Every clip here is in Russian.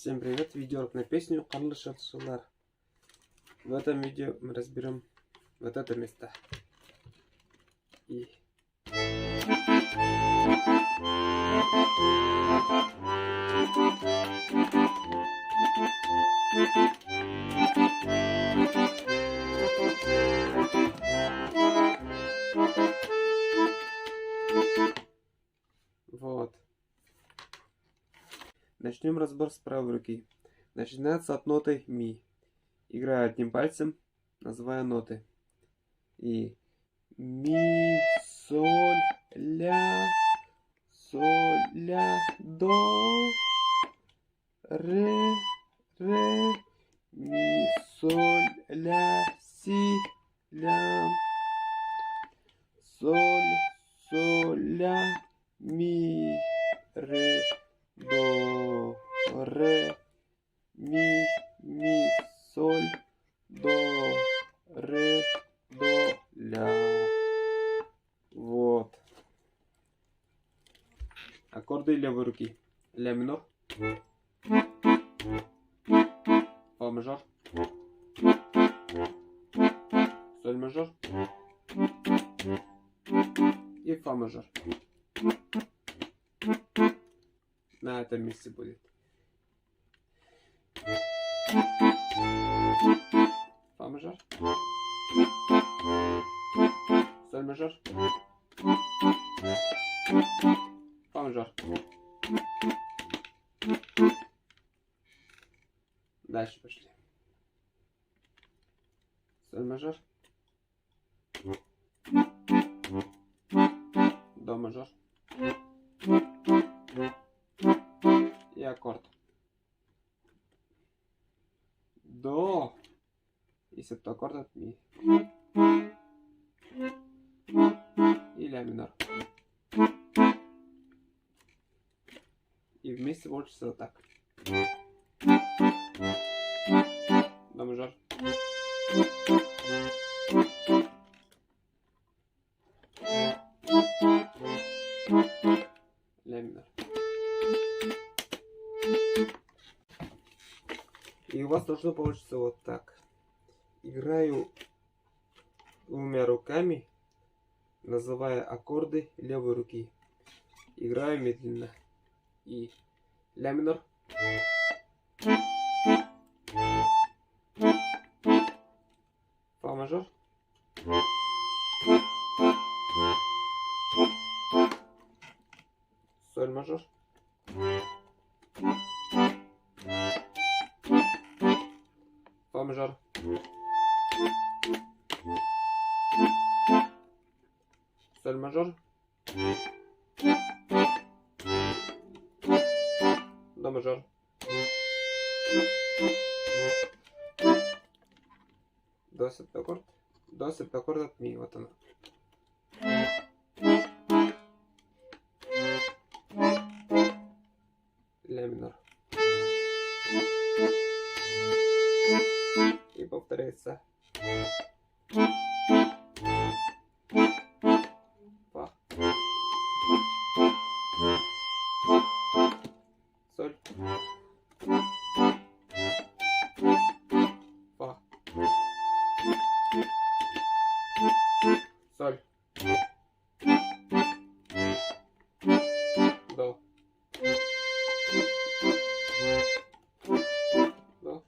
Всем привет! Видеоурок на песню «Қарлы шатшылар». В этом видео мы разберем вот это место. И... Вот. Начнем разбор с правой руки. Начинается от ноты ми. Играю одним пальцем, называя ноты. И ми, соль, ля, до, ре, ми, соль, ля, си, ля, соль, ля, ми, ре, до, ре, ми, соль, до, ре, до, ля. Вот. Аккорды левой руки. Ля минор, фа мажор, соль мажор и фа мажор. На этом месте будет. Фа мажор, соль мажор, фа мажор. Дальше пошли. Соль мажор, до мажор и аккорд. До и септаккорд от ми. И ля минор. И вместе получится вот так. До мажор. Ля минор. И у вас должно получиться вот так. Играю двумя руками, называя аккорды левой руки. Играю медленно. И ля минор, фа мажор, соль мажор, фа мажор, соль мажор, до мажор, до септаккорд от ми. Вот она. Ля минор. И повторяется. Фа. Соль. Фа. Соль. До. До.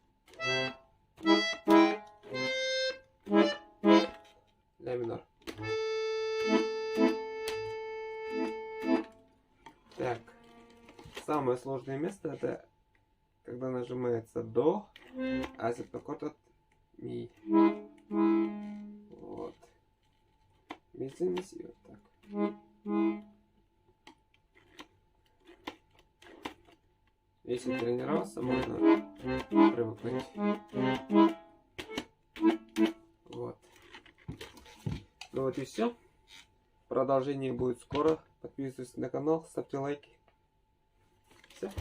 Ля минор. Так. Самое сложное место это когда нажимается до, а септаккорд от ми. Вот. Медленно и вот так. Если тренироваться, можно привыкнуть. Вот. Ну вот и все. Продолжение будет скоро. Подписывайтесь на канал, ставьте лайки. Все.